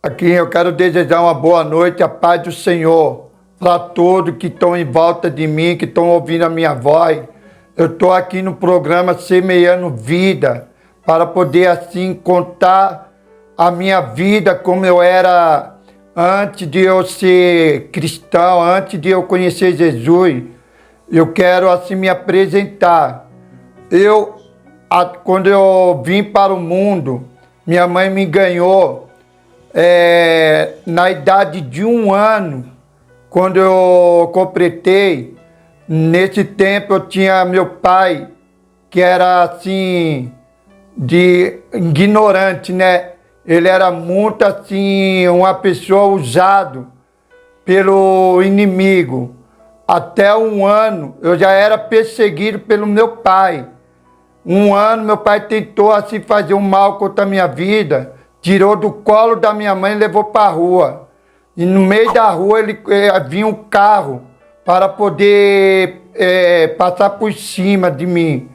Aqui eu quero desejar uma boa noite, a paz do Senhor, para todos que estão em volta de mim, que estão ouvindo a minha voz. Eu estou aqui no programa Semeando Vida, para poder assim contar a minha vida como eu era antes de eu ser cristão, antes de eu conhecer Jesus. Eu quero assim me apresentar. Quando eu vim para o mundo, minha mãe me ganhou na idade de 1 ano, quando eu completei. Nesse tempo eu tinha meu pai, que era assim, de ignorante, né? Ele era muito assim, uma pessoa usado pelo inimigo. Até 1 ano eu já era perseguido pelo meu pai. 1 ano meu pai tentou assim fazer um mal contra a minha vida, tirou do colo da minha mãe e levou para a rua. E no meio da rua ele vinha um carro para poder passar por cima de mim.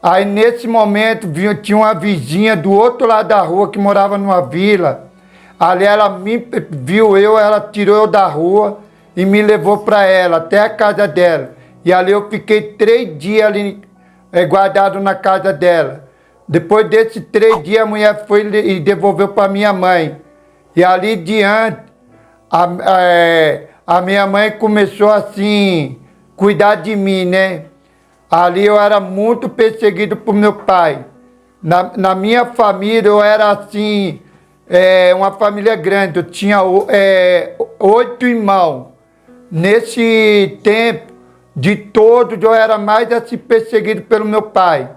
Aí nesse momento tinha uma vizinha do outro lado da rua que morava numa vila. Ali ela me viu ela tirou eu da rua e me levou para ela, até a casa dela. E ali eu fiquei 3 dias ali guardado na casa dela. Depois desses 3 dias, a mulher foi e devolveu para minha mãe. E ali diante, a minha mãe começou assim, cuidar de mim, né? Ali eu era muito perseguido por meu pai. Na minha família, eu era assim, uma família grande. Eu tinha 8 irmãos. Nesse tempo, de todos, eu era mais assim perseguido pelo meu pai.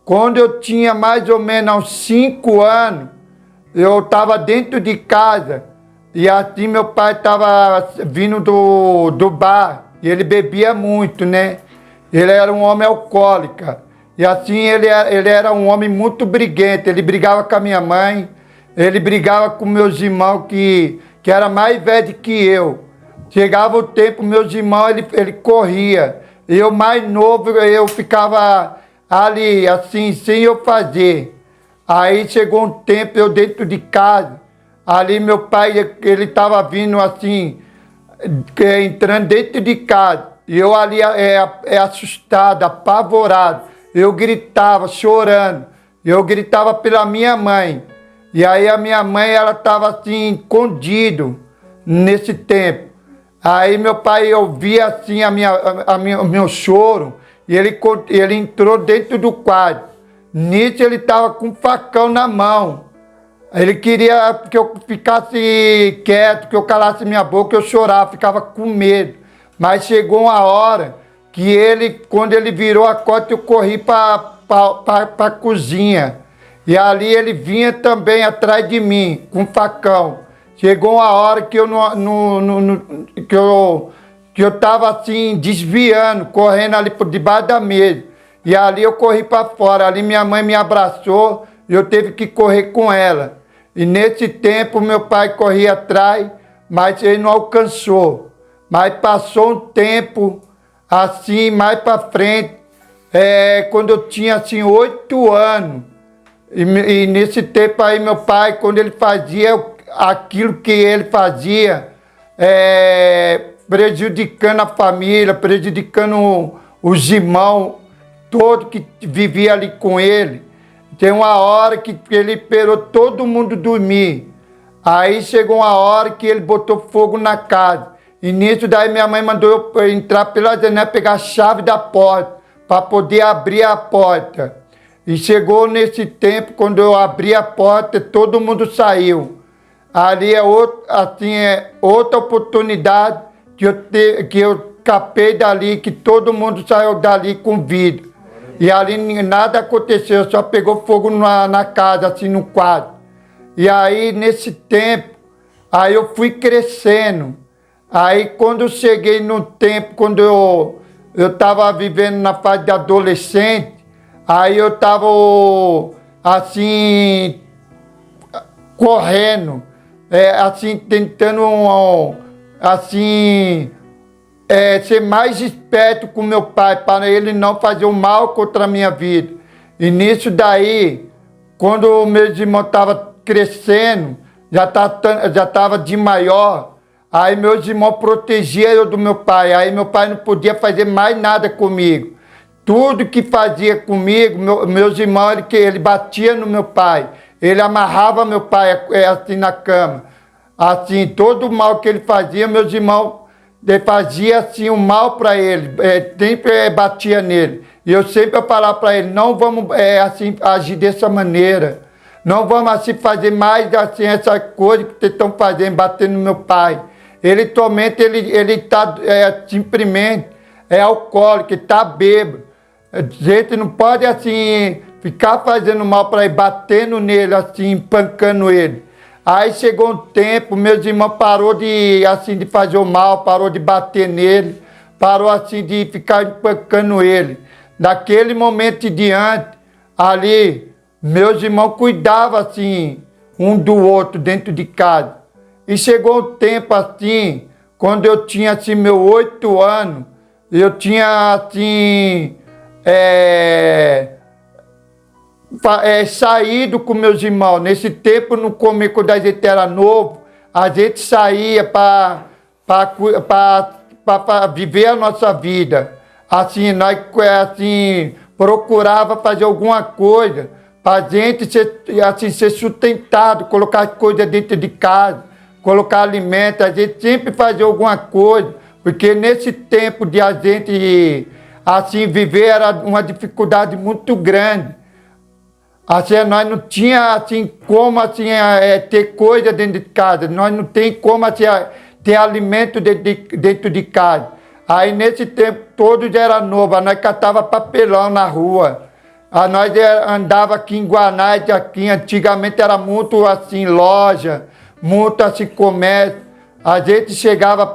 Quando eu tinha mais ou menos uns 5 anos, eu estava dentro de casa e assim meu pai estava vindo do bar e ele bebia muito, né? Ele era um homem alcoólico e assim ele era um homem muito briguento. Ele brigava com a minha mãe, ele brigava com meus irmãos que era mais velho que eu. Chegava o tempo, meus irmãos, ele corria. Eu mais novo, eu ficava ali, assim, sem eu fazer. Aí chegou um tempo, eu dentro de casa, ali meu pai, ele estava vindo assim, entrando dentro de casa. E eu ali assustado, apavorado. Eu gritava, chorando. Eu gritava pela minha mãe. E aí a minha mãe, ela estava assim, escondido nesse tempo. Aí meu pai ouvia assim o meu choro e ele entrou dentro do quarto. Nisso ele estava com um facão na mão. Ele queria que eu ficasse quieto, que eu calasse minha boca, eu chorava, ficava com medo. Mas chegou uma hora que quando ele virou a cota, eu corri para a cozinha. E ali ele vinha também atrás de mim, com um facão. Chegou uma hora que eu estava assim, desviando, correndo ali por debaixo da mesa. E ali eu corri para fora. Ali minha mãe me abraçou e eu teve que correr com ela. E nesse tempo meu pai corria atrás, mas ele não alcançou. Mas passou um tempo assim, mais para frente, quando eu tinha assim 8 anos. E nesse tempo aí meu pai, quando ele fazia aquilo que ele fazia, prejudicando a família, prejudicando os irmãos, todos que viviam ali com ele. Tem uma hora que ele esperou todo mundo dormir. Aí chegou uma hora que ele botou fogo na casa. E nisso daí minha mãe mandou eu entrar pela janela, pegar a chave da porta, para poder abrir a porta. E chegou nesse tempo, quando eu abri a porta, todo mundo saiu. Ali outra oportunidade que eu escapei dali, que todo mundo saiu dali com vida. E ali nada aconteceu, só pegou fogo na casa, assim, no quarto. E aí, nesse tempo, aí eu fui crescendo. Aí, quando eu cheguei no tempo, quando eu estava vivendo na fase de adolescente, aí eu estava, assim, correndo, assim, tentando, assim, ser mais esperto com meu pai, para ele não fazer o mal contra a minha vida. E nisso daí, quando meus irmãos estavam crescendo, já estava de maior. Aí meus irmãos protegiam eu do meu pai. Aí meu pai não podia fazer mais nada comigo. Tudo que fazia comigo, meus irmãos, ele batia no meu pai. Ele amarrava meu pai assim na cama. Assim, todo o mal que ele fazia, meus irmãos fazia assim o mal para ele. Sempre batia nele. E eu sempre falava para ele, não vamos assim agir dessa maneira. Não vamos assim fazer mais assim essa coisa que vocês estão fazendo, batendo no meu pai. Ele tormenta, ele está simplesmente alcoólico, está bêbado. A gente não pode assim ficar fazendo mal para ele, batendo nele, assim, espancando ele. Aí chegou um tempo, meus irmãos parou de fazer o mal, parou de bater nele, parou assim de ficar espancando ele. Daquele momento em diante, ali, meus irmãos cuidavam assim, um do outro dentro de casa. E chegou um tempo assim, quando eu tinha assim meus 8 anos, eu tinha assim, saído com meus irmãos. Nesse tempo, no começo, quando a gente era novo, a gente saía para viver a nossa vida. Assim, nós assim, procurava fazer alguma coisa para a gente ser sustentado, colocar coisas dentro de casa, colocar alimento. A gente sempre fazia alguma coisa, porque nesse tempo de a gente assim viver era uma dificuldade muito grande. Assim, nós não tinha assim como assim ter coisa dentro de casa, nós não tem como assim, ter alimento dentro de casa. Aí nesse tempo todo já era novo, nós catava papelão na rua. Nós andava aqui em Guanás, aqui antigamente era muito assim loja, muito assim comércio. A gente chegava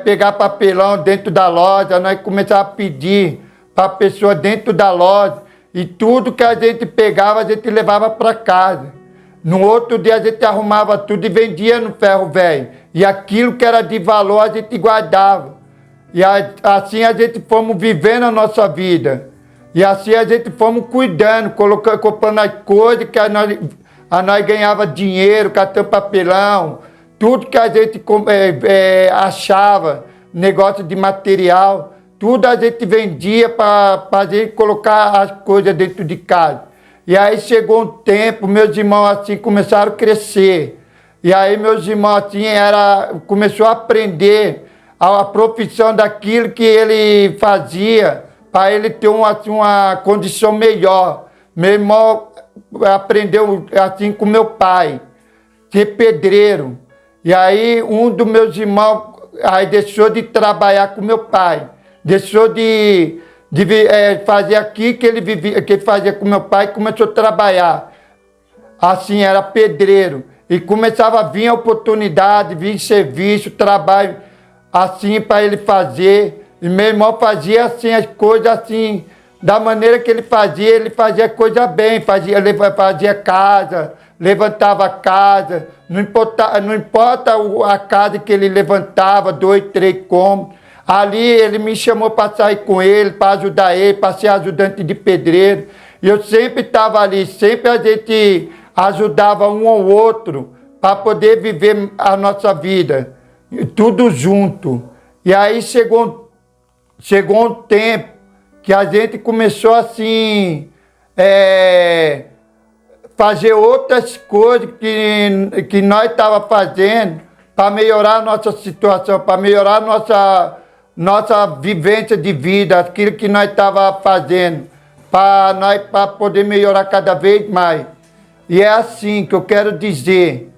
pegar papelão dentro da loja, nós começávamos a pedir para a pessoa dentro da loja. E tudo que a gente pegava, a gente levava para casa. No outro dia a gente arrumava tudo e vendia no ferro velho. E aquilo que era de valor a gente guardava. E assim a gente fomos vivendo a nossa vida. E assim a gente fomos cuidando, comprando as coisas que nós ganhava dinheiro, catando papelão. Tudo que a gente achava, negócio de material. Tudo a gente vendia para a gente colocar as coisas dentro de casa. E aí chegou um tempo, meus irmãos assim começaram a crescer. E aí meus irmãos assim começou a aprender a profissão daquilo que ele fazia, para ele ter uma condição melhor. Meu irmão aprendeu assim com meu pai, ser pedreiro. E aí um dos meus irmãos aí deixou de trabalhar com meu pai. Deixou de fazer aqui que ele fazia com meu pai, e começou a trabalhar. Assim, era pedreiro. E começava a vir a oportunidade, vir serviço, trabalho, assim, para ele fazer. E meu irmão fazia assim as coisas assim, da maneira que ele fazia coisa bem, fazia casa, levantava a casa, não importa a casa que ele levantava, 2, 3 cômodos. Ali ele me chamou para sair com ele, para ajudar ele, para ser ajudante de pedreiro. E eu sempre estava ali, sempre a gente ajudava um ao outro para poder viver a nossa vida, tudo junto. E aí chegou um tempo que a gente começou assim, fazer outras coisas que nós estávamos fazendo para melhorar a nossa situação, para melhorar a nossa vivência de vida, aquilo que nós estávamos fazendo, para poder melhorar cada vez mais. E é assim que eu quero dizer,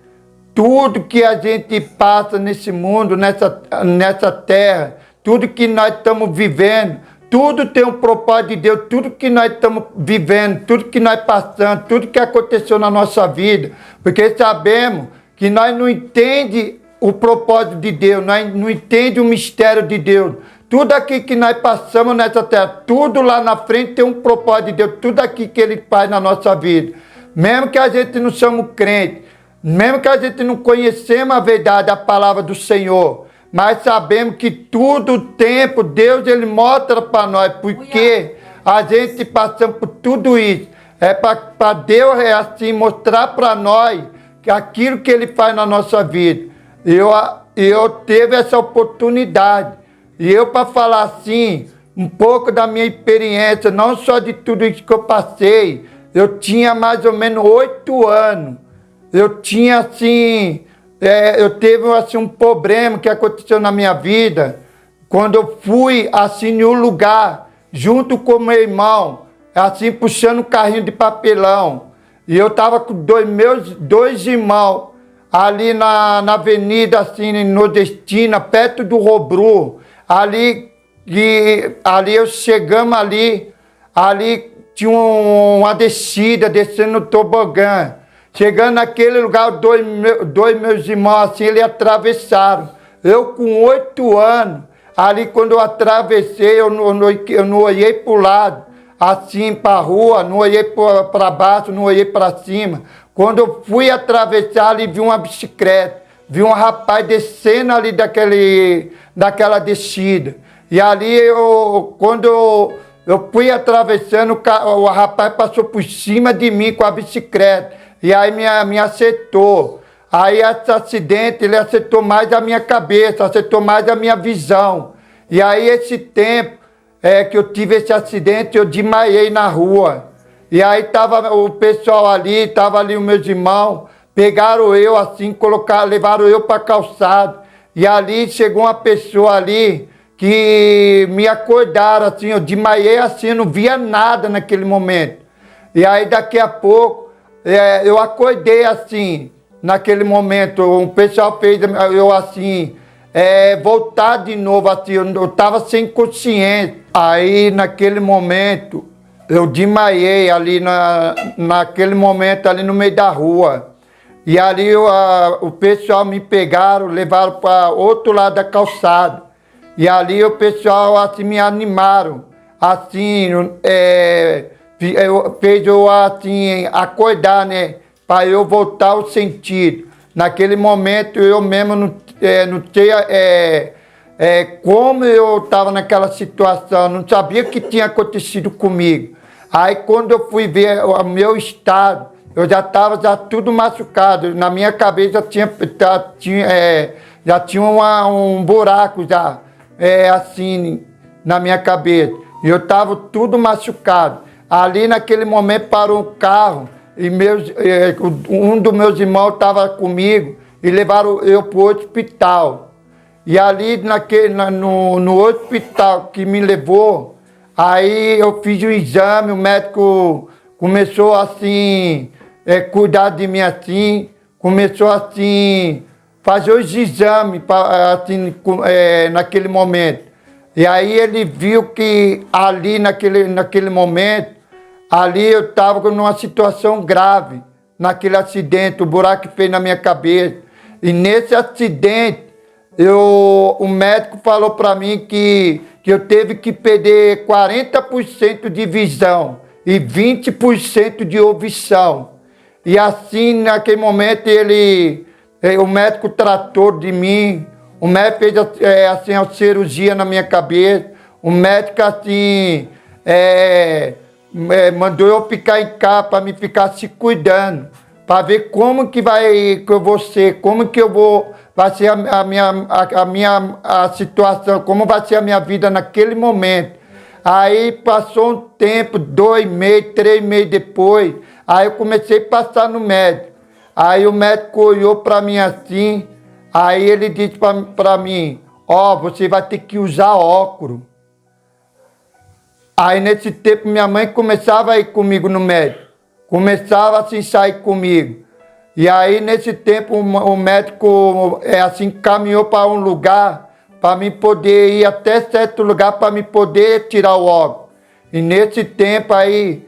tudo que a gente passa nesse mundo, nessa terra, tudo que nós estamos vivendo, tudo tem um propósito de Deus, tudo que nós estamos vivendo, tudo que nós passamos, tudo que aconteceu na nossa vida, porque sabemos que nós não entendemos o propósito de Deus, nós não entendemos o mistério de Deus. Tudo aqui que nós passamos nessa terra, tudo lá na frente tem um propósito de Deus, tudo aqui que Ele faz na nossa vida. Mesmo que a gente não somos crentes, mesmo que a gente não conhecemos a verdade, a palavra do Senhor, mas sabemos que tudo o tempo, Deus Ele mostra para nós, porque a gente passamos por tudo isso. É para Deus assim mostrar para nós aquilo que Ele faz na nossa vida. Eu teve essa oportunidade. E eu, para falar assim, um pouco da minha experiência, não só de tudo isso que eu passei, eu tinha mais ou menos 8 anos. Eu tinha assim, eu teve assim um problema que aconteceu na minha vida, quando eu fui assim em um lugar, junto com meu irmão, assim puxando um carrinho de papelão. E eu estava com meus dois irmãos, ali na avenida assim, nordestina, perto do Robru, ali eu chegamos ali tinha uma descida, descendo no tobogã. Chegando naquele lugar, dois meus irmãos assim, eles atravessaram. Eu com 8 anos, ali quando eu atravessei, eu não olhei para o lado, assim para a rua, não olhei para baixo, não olhei para cima. Quando eu fui atravessar ali, vi uma bicicleta, vi um rapaz descendo ali daquela descida. E ali, quando eu fui atravessando, o rapaz passou por cima de mim com a bicicleta. E aí me acertou. Aí esse acidente, ele acertou mais a minha cabeça, acertou mais a minha visão. E aí esse tempo que eu tive esse acidente, eu desmaiei na rua. E aí tava o pessoal ali, tava ali os meus irmãos, pegaram eu assim, levaram eu para a calçada. E ali chegou uma pessoa ali que me acordaram assim, eu desmaiei assim, eu não via nada naquele momento. E aí daqui a pouco, eu acordei assim, naquele momento, o pessoal fez eu assim, voltar de novo assim, eu estava sem consciência. Aí naquele momento, eu desmaiei ali naquele momento, ali no meio da rua. E ali o pessoal me pegaram, levaram para outro lado da calçada. E ali o pessoal assim me animaram, assim, fez eu assim acordar, né, para eu voltar ao sentido. Naquele momento eu mesmo não tinha como eu estava naquela situação, não sabia o que tinha acontecido comigo. Aí quando eu fui ver o meu estado, eu já estava tudo machucado, na minha cabeça já tinha um buraco já. Assim, na minha cabeça. E eu estava tudo machucado. Ali naquele momento parou um carro e um dos meus irmãos estava comigo e levaram eu para o hospital. E ali no hospital que me levou, aí eu fiz o exame, o médico começou assim, cuidar de mim assim, começou assim, fazer os exames assim, naquele momento. E aí ele viu que ali naquele momento, ali eu estava numa situação grave, naquele acidente, o buraco que fez na minha cabeça. E nesse acidente, o médico falou para mim que eu teve que perder 40% de visão e 20% de audição. E assim, naquele momento, o médico tratou de mim, o médico fez assim, a cirurgia na minha cabeça, o médico assim, mandou eu ficar em casa para me ficar se cuidando, para ver como que eu vou ser, como que vai ser a situação, como vai ser a minha vida naquele momento. Aí passou um tempo, 2 meses, 3 meses depois, aí eu comecei a passar no médico. Aí o médico olhou para mim assim, aí ele disse para mim, você vai ter que usar óculos. Aí nesse tempo minha mãe começava a ir comigo no médico, começava assim a sair comigo. E aí nesse tempo o médico assim caminhou para um lugar para mim poder ir até certo lugar para me poder tirar o óculos. E nesse tempo aí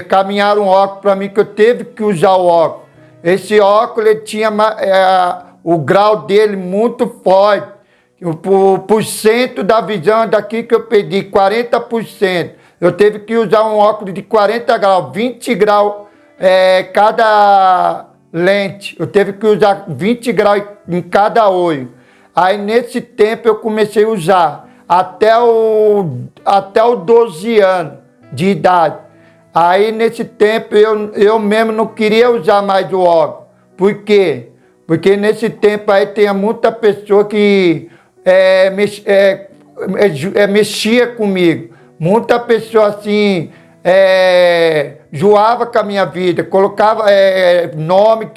caminharam um óculos para mim que eu teve que usar o óculos. Esse óculos ele tinha o grau dele muito forte. O porcento da visão daqui que eu perdi, 40%. Eu teve que usar um óculos de 40 graus, 20 graus cada lente. Eu teve que usar 20 graus em cada olho. Aí nesse tempo eu comecei a usar até os 12 anos de idade. Aí, nesse tempo, eu mesmo não queria usar mais o óculos. Por quê? Porque nesse tempo aí tinha muita pessoa que mexia comigo. Muita pessoa assim, zoava com a minha vida, colocava nome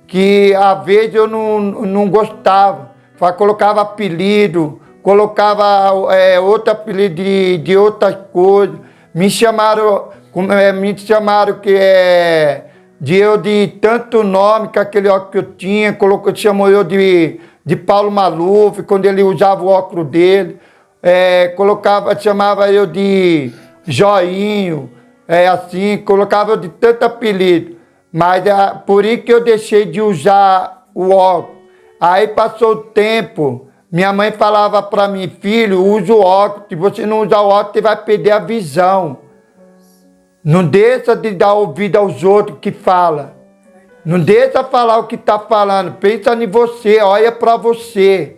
que às vezes eu não gostava. Colocava apelido, colocava outro apelido de outras coisas. Me chamaram de tanto nome que aquele óculos que eu tinha, chamou eu de Paulo Maluf, quando ele usava o óculos dele, chamava eu de Joinho, assim, colocava eu de tanto apelido, mas por isso que eu deixei de usar o óculos. Aí passou o tempo, minha mãe falava para mim, filho, usa o óculos, se você não usar o óculos, você vai perder a visão. Não deixa de dar ouvido aos outros que falam. Não deixa falar o que está falando. Pensa em você, olha para você.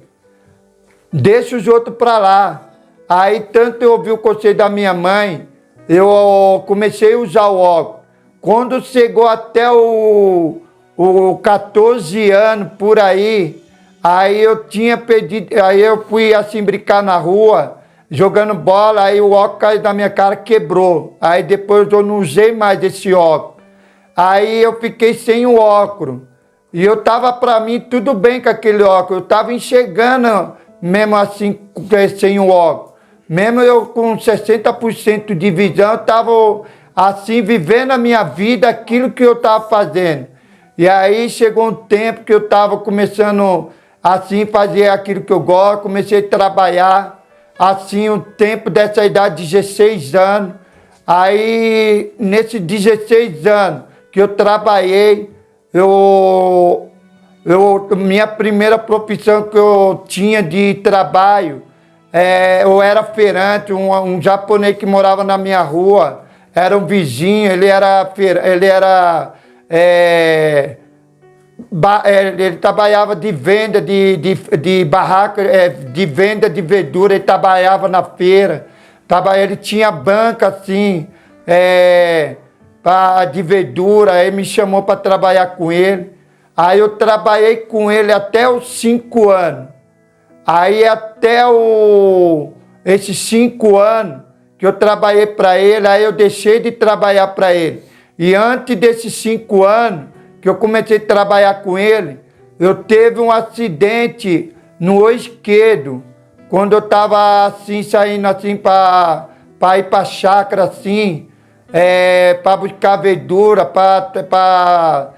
Deixa os outros para lá. Aí, tanto eu ouvi o conselho da minha mãe, eu comecei a usar o óculos. Quando chegou até o 14 anos, por aí eu tinha pedido, aí eu fui assim brincar na rua, jogando bola, aí o óculos caiu da minha cara, quebrou. Aí depois eu não usei mais esse óculos. Aí eu fiquei sem o óculos. E eu tava para mim tudo bem com aquele óculos. Eu tava enxergando mesmo assim sem o óculos. Mesmo eu com 60% de visão, eu tava assim vivendo a minha vida, aquilo que eu tava fazendo. E aí chegou um tempo que eu tava começando assim fazer aquilo que eu gosto, comecei a trabalhar. Assim, um tempo dessa idade, 16 anos. Aí, nesses 16 anos que eu trabalhei, minha primeira profissão que eu tinha de trabalho, eu era feirante, um japonês que morava na minha rua, era um vizinho, ele trabalhava de venda de barraca, de venda de verdura, ele trabalhava na feira, ele tinha banca assim, de verdura, aí me chamou para trabalhar com ele. Aí eu trabalhei com ele até os 5 anos. Aí até esses 5 anos que eu trabalhei para ele, aí eu deixei de trabalhar para ele. E antes desses 5 anos, que eu comecei a trabalhar com ele, eu teve um acidente no olho esquerdo, quando eu estava assim, saindo assim para ir para a chácara, assim, para buscar verdura, para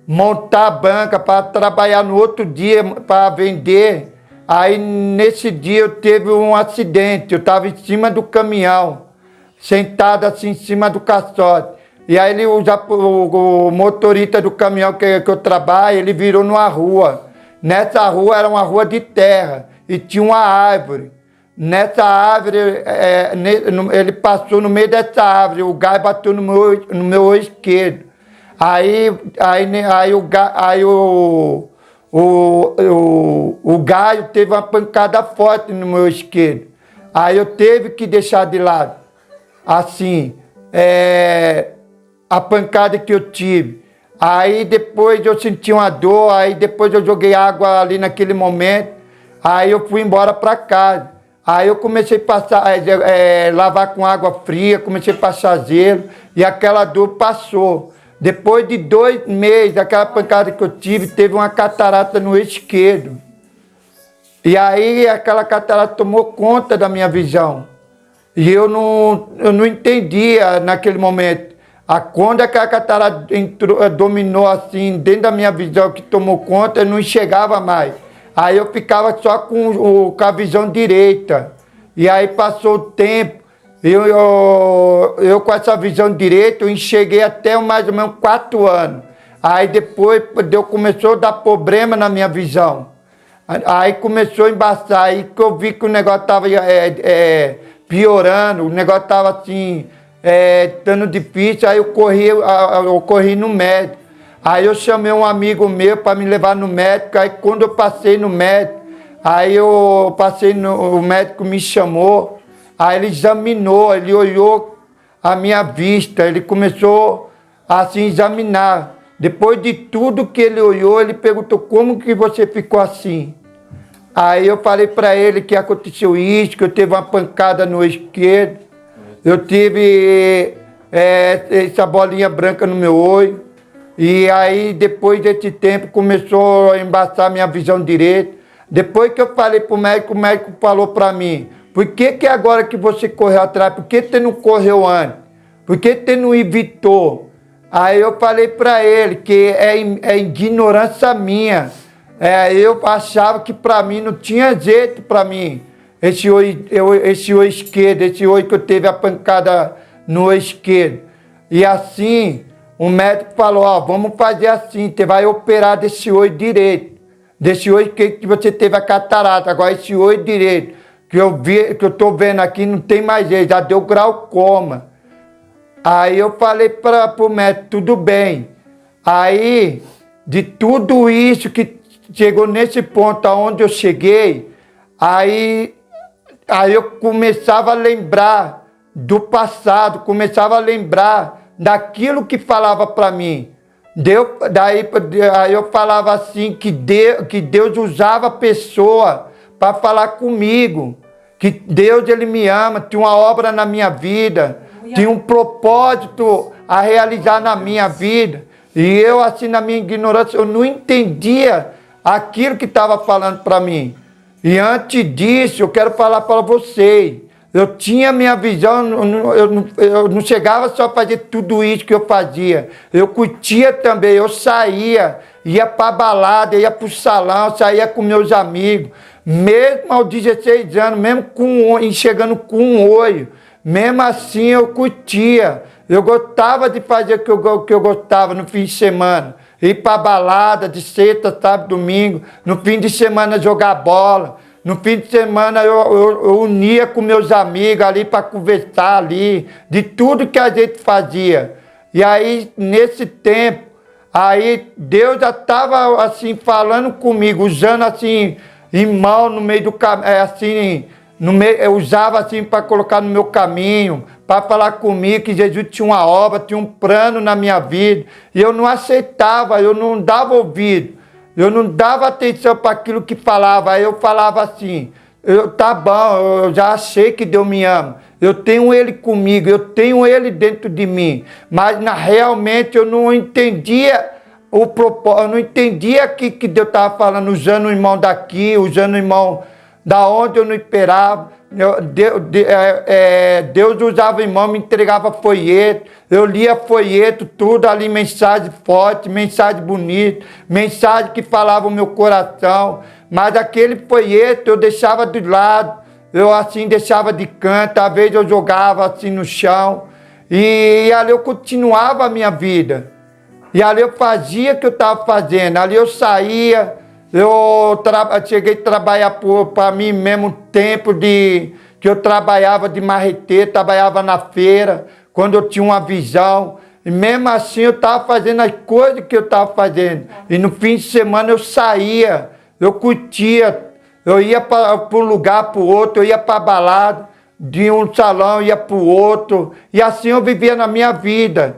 montar a banca, para trabalhar no outro dia, para vender. Aí nesse dia eu teve um acidente, eu estava em cima do caminhão, sentado assim em cima do caixote. E aí o motorista do caminhão que eu trabalho, ele virou numa rua. Nessa rua era uma rua de terra e tinha uma árvore. Nessa árvore, ele passou no meio dessa árvore, o gás bateu no meu olho esquerdo. Aí o galho teve uma pancada forte no meu esquerdo. Aí eu teve que deixar de lado. Assim, a pancada que eu tive. Aí depois eu senti uma dor, aí depois eu joguei água ali naquele momento. Aí eu fui embora para casa. Aí eu comecei a passar, lavar com água fria, comecei a passar gelo e aquela dor passou. Depois de 2 meses, aquela pancada que eu tive, teve uma catarata no esquerdo. E aí aquela catarata tomou conta da minha visão. E eu não entendia naquele momento. Quando aquela catarata dominou assim, dentro da minha visão, que tomou conta, eu não enxergava mais. Aí eu ficava só com a visão direita. E aí passou o tempo, eu com essa visão direita, eu enxerguei até mais ou menos 4 anos. Aí depois começou a dar problema na minha visão. Aí começou a embaçar, aí que eu vi que o negócio estava piorando, o negócio estava assim, estando difícil, aí eu corri no médico. Aí eu chamei um amigo meu para me levar no médico, aí quando eu passei no médico, o médico me chamou, aí ele examinou, ele olhou a minha vista, ele começou a se examinar. Depois de tudo que ele olhou, ele perguntou, como que você ficou assim? Aí eu falei para ele que aconteceu isso, que eu teve uma pancada no esquerdo, eu tive essa bolinha branca no meu olho, e aí depois desse tempo começou a embaçar minha visão direita. Depois que eu falei para o médico falou para mim, por que agora que você correu atrás, por que você não correu antes? Por que você não evitou? Aí eu falei para ele que é ignorância minha. Eu achava que para mim não tinha jeito para mim. Esse olho esquerdo, esse olho que eu teve a pancada no olho esquerdo. E assim, o médico falou, ó, vamos fazer assim, você vai operar desse olho direito. Desse olho que você teve a catarata. Agora esse olho direito, que eu tô vendo aqui, não tem mais jeito, já deu glaucoma. Aí eu falei para o médico, tudo bem. Aí, de tudo isso que chegou nesse ponto aonde eu cheguei, aí eu começava a lembrar do passado, começava a lembrar daquilo que falava para mim. Aí eu falava assim, que Deus usava a pessoa para falar comigo, que Deus ele me ama, tinha uma obra na minha vida, tinha um propósito a realizar na minha vida. E eu, assim, na minha ignorância, eu não entendia aquilo que estava falando para mim. E antes disso, eu quero falar para vocês, eu tinha minha visão, eu não chegava só a fazer tudo isso que eu fazia. Eu curtia também, eu saía, ia para balada, ia para o salão, saía com meus amigos. Mesmo aos 16 anos, mesmo chegando com um olho, mesmo assim eu curtia. Eu gostava de fazer o que eu gostava no fim de semana. Ir para balada de sexta, sábado, domingo. No fim de semana jogar bola. No fim de semana eu unia com meus amigos ali para conversar ali. De tudo que a gente fazia. E aí, nesse tempo, aí Deus já estava assim falando comigo, usando assim, irmão no meio do caminho, assim... eu usava assim para colocar no meu caminho, para falar comigo que Jesus tinha uma obra, tinha um plano na minha vida. E eu não aceitava, eu não dava ouvido, eu não dava atenção para aquilo que falava. Aí eu falava assim, tá bom, eu já achei que Deus me ama. Eu tenho Ele comigo, eu tenho Ele dentro de mim. Mas realmente eu não entendia o propósito, eu não entendia que Deus estava falando, usando o irmão daqui, usando o irmão... da onde eu não esperava. Deus usava o irmão, me entregava folheto, eu lia folheto, tudo ali, mensagem forte, mensagem bonita, mensagem que falava o meu coração, mas aquele folheto eu deixava de lado, eu assim deixava de canto, às vezes eu jogava assim no chão, e ali eu continuava a minha vida, e ali eu fazia o que eu estava fazendo, ali eu saía. Eu cheguei a trabalhar para mim mesmo tempo que eu trabalhava de marreteiro, trabalhava na feira, quando eu tinha uma visão. E mesmo assim eu estava fazendo as coisas que eu estava fazendo. E no fim de semana eu saía, eu curtia, eu ia para um lugar, para o outro, eu ia para a balada, de um salão, ia para o outro. E assim eu vivia na minha vida,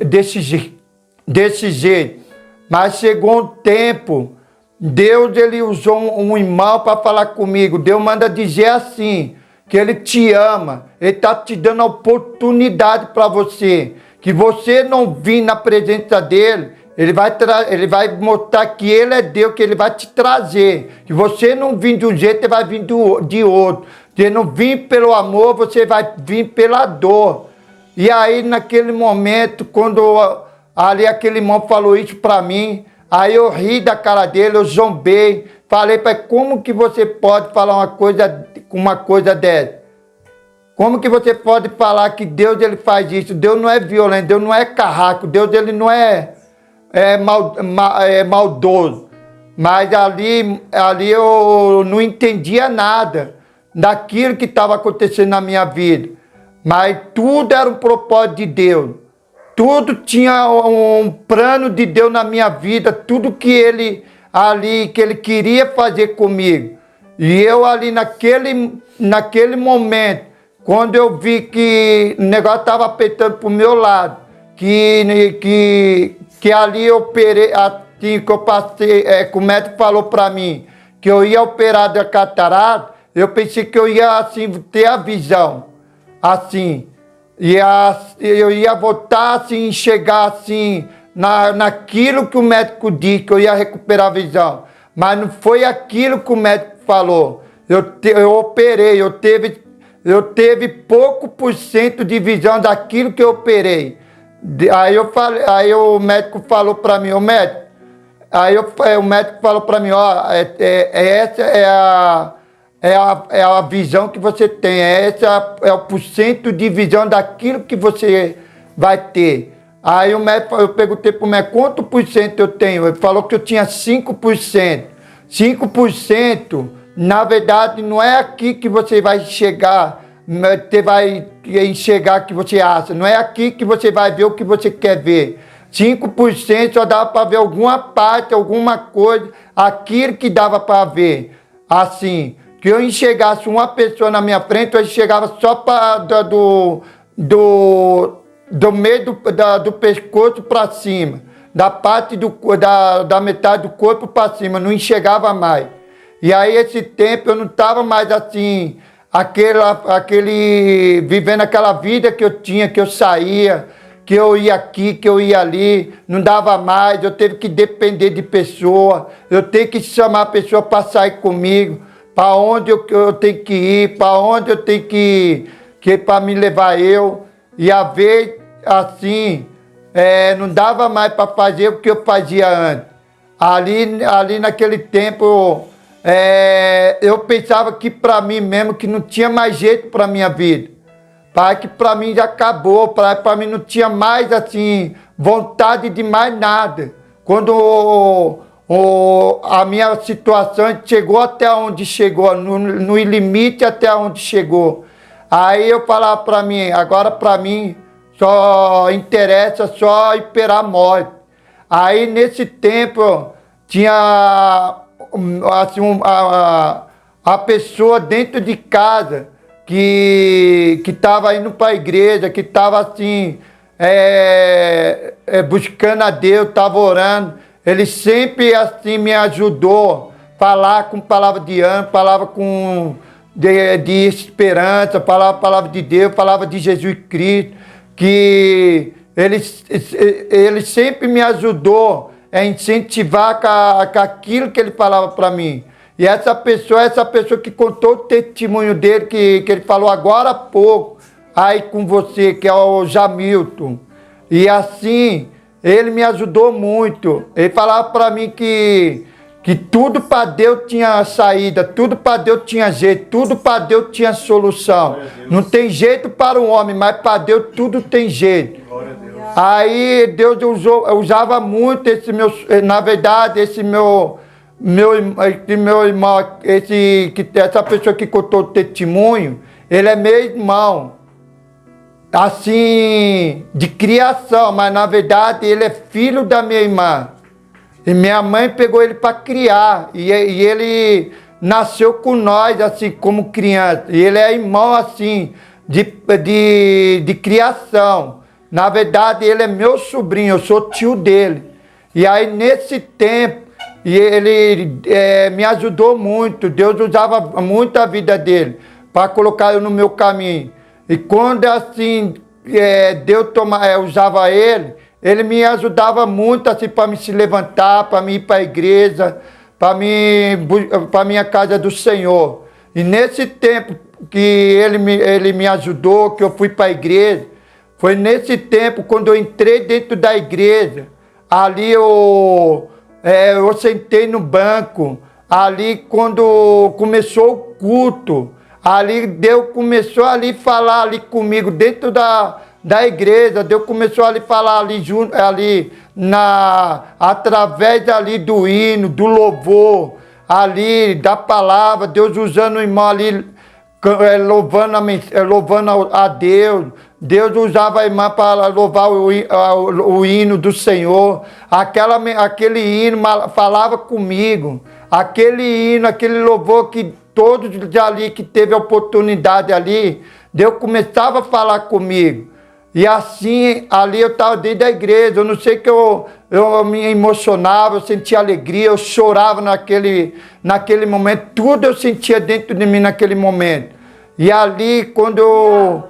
desse jeito. Mas chegou um tempo, Deus ele usou um irmão para falar comigo. Deus manda dizer assim, que Ele te ama, Ele está te dando a oportunidade para você. Que você não vir na presença dEle, Ele vai mostrar que Ele é Deus, que Ele vai te trazer. Que você não vir de um jeito, Ele vai vir de outro. Se não vir pelo amor, você vai vir pela dor. E aí naquele momento, quando... ali aquele irmão falou isso para mim, aí eu ri da cara dele, eu zombei, falei para ele, como que você pode falar uma coisa dessa? Como que você pode falar que Deus ele faz isso? Deus não é violento, Deus não é carraco, Deus ele não é maldoso. Mas ali eu não entendia nada daquilo que estava acontecendo na minha vida. Mas tudo era um propósito de Deus. Tudo tinha um plano de Deus na minha vida, tudo que Ele queria fazer comigo. E eu ali naquele momento, quando eu vi que o negócio estava apertando para o meu lado, que ali eu operei, assim, que eu passei, que o médico falou para mim que eu ia operar da catarata, eu pensei que eu ia, assim, ter a visão, assim, eu ia voltar, assim, chegar, assim, naquilo que o médico disse, que eu ia recuperar a visão, mas não foi aquilo que o médico falou. Eu operei, eu teve pouco por cento de visão daquilo que eu operei. Aí o médico falou para mim, o médico falou para mim, ó, essa é a visão que você tem, essa é o porcento de visão daquilo que você vai ter. Aí o médico, eu perguntei para o médico, quanto por cento eu tenho? Ele falou que eu tinha 5%. 5%, na verdade, não é aqui que você vai chegar, você vai enxergar o que você acha, não é aqui que você vai ver o que você quer ver. 5% só dava para ver alguma parte, alguma coisa, aquilo que dava para ver. Assim, que eu enxergasse uma pessoa na minha frente, eu enxergava só do meio do pescoço para cima, da parte da metade do corpo para cima, não enxergava mais. E aí esse tempo eu não estava mais assim, vivendo aquela vida que eu tinha, que eu saía, que eu ia aqui, que eu ia ali, não dava mais, eu teve que depender de pessoa, eu tenho que chamar a pessoa para sair comigo, para onde eu tenho que ir, para onde eu tenho que ir para me levar eu. E a vez assim, não dava mais para fazer o que eu fazia antes. Ali naquele tempo, eu pensava que para mim mesmo, que não tinha mais jeito para minha vida. Que para mim já acabou, para mim não tinha mais assim, vontade de mais nada. Quando a minha situação chegou até onde chegou, no limite até onde chegou. Aí eu falava para mim, agora para mim só interessa só esperar a morte. Aí nesse tempo tinha assim, a pessoa dentro de casa que estava indo para a igreja, que estava assim, buscando a Deus, estava orando. Ele sempre assim me ajudou a falar com palavra de ânimo, palavra de esperança, palavra de Deus, palavra de Jesus Cristo, que ele sempre me ajudou a incentivar com aquilo que ele falava para mim. E essa pessoa que contou o testemunho dele, que ele falou agora há pouco, aí com você, que é o Jamilton. E assim, ele me ajudou muito. Ele falava para mim que tudo para Deus tinha saída, tudo para Deus tinha jeito, tudo para Deus tinha solução. Não tem jeito para o homem, mas para Deus tudo tem jeito. Aí Deus usava muito na verdade, esse meu irmão, essa pessoa que contou o testemunho, ele é meu irmão, assim, de criação, mas na verdade ele é filho da minha irmã. E minha mãe pegou ele para criar, e ele nasceu com nós, assim, como criança. E ele é irmão, assim, de criação. Na verdade, ele é meu sobrinho, eu sou tio dele. E aí, nesse tempo, ele me ajudou muito. Deus usava muito a vida dele para colocar eu no meu caminho. E quando, assim, Deus usava ele me ajudava muito assim para me se levantar, para me ir para a igreja, para minha casa do Senhor. E nesse tempo que ele me ajudou, que eu fui para a igreja, foi nesse tempo quando eu entrei dentro da igreja, ali eu sentei no banco, ali quando começou o culto, ali Deus começou a falar ali comigo dentro da igreja. Deus começou a falar através ali do hino, do louvor, ali da palavra, Deus usando o irmão ali, louvando a Deus. Deus usava a irmã para louvar o hino do Senhor. Aquele hino falava comigo. Aquele hino, aquele louvor que todos ali que teve a oportunidade ali Deus começava a falar comigo. E assim, ali eu estava dentro da igreja, eu não sei que eu me emocionava, eu sentia alegria, eu chorava naquele momento, tudo eu sentia dentro de mim naquele momento. E ali, quando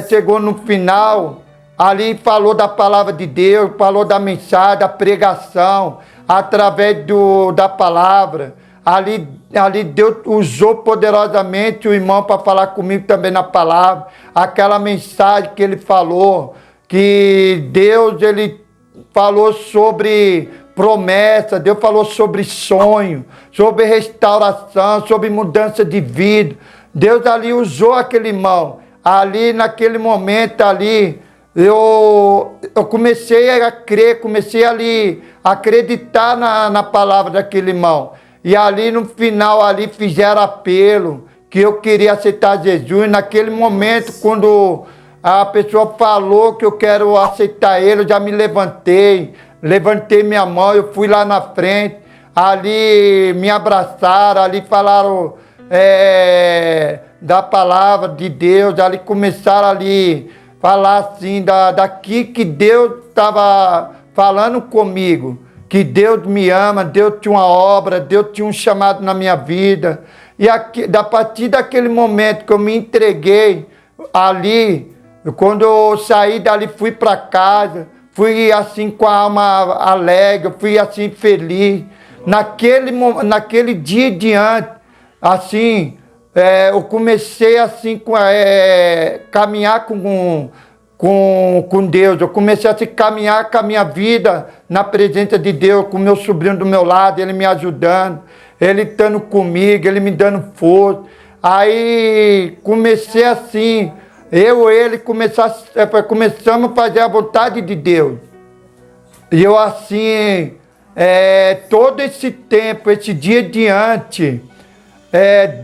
chegou no final, ali falou da palavra de Deus, falou da mensagem, da pregação, através da palavra. Ali Deus usou poderosamente o irmão para falar comigo também na palavra. Aquela mensagem que ele falou, que Deus ele falou sobre promessa, Deus falou sobre sonho, sobre restauração, sobre mudança de vida. Deus ali usou aquele irmão. Ali naquele momento ali, eu comecei a crer, comecei ali a acreditar na palavra daquele irmão. E ali no final ali fizeram apelo que eu queria aceitar Jesus. Naquele momento, quando a pessoa falou que eu quero aceitar ele, eu já me levantei minha mão, eu fui lá na frente, ali me abraçaram, ali falaram da palavra de Deus, ali começaram ali falar assim daqui que Deus estava falando comigo. Que Deus me ama, Deus tinha uma obra, Deus tinha um chamado na minha vida. E a partir daquele momento que eu me entreguei ali, quando eu saí dali, fui para casa, fui assim com a alma alegre, fui assim feliz. Naquele dia em diante, assim, eu comecei assim, caminhar com Deus. Eu comecei a caminhar com a minha vida na presença de Deus, com o meu sobrinho do meu lado, ele me ajudando, ele estando comigo, ele me dando força. Aí comecei assim, ele começamos a fazer a vontade de Deus. E eu assim, todo esse tempo, esse dia adiante,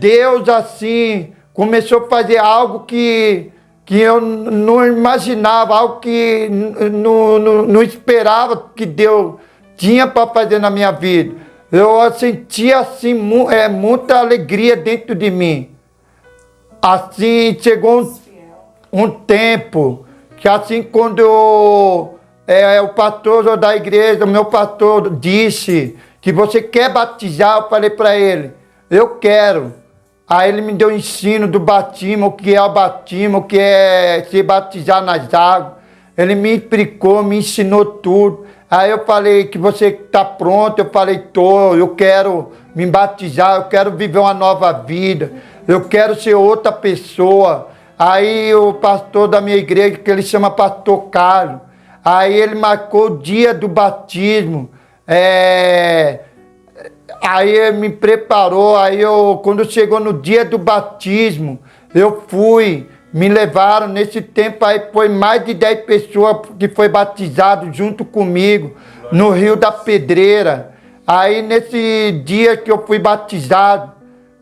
Deus assim começou a fazer algo que eu não imaginava, algo que não esperava que Deus tinha para fazer na minha vida. Eu sentia assim muita alegria dentro de mim. Assim, chegou um tempo que assim, quando o pastor da igreja, o meu pastor disse que você quer batizar, eu falei para ele, eu quero. Aí ele me deu o ensino do batismo, o que é o batismo, o que é se batizar nas águas. Ele me explicou, me ensinou tudo. Aí eu falei que você está pronto, eu falei, eu quero me batizar, eu quero viver uma nova vida, eu quero ser outra pessoa. Aí o pastor da minha igreja, que ele chama pastor Carlos, aí ele marcou o dia do batismo, aí ele me preparou, quando chegou no dia do batismo, eu fui, me levaram, nesse tempo aí foi mais de 10 pessoas que foi batizado junto comigo, no Rio da Pedreira. Aí nesse dia que eu fui batizado,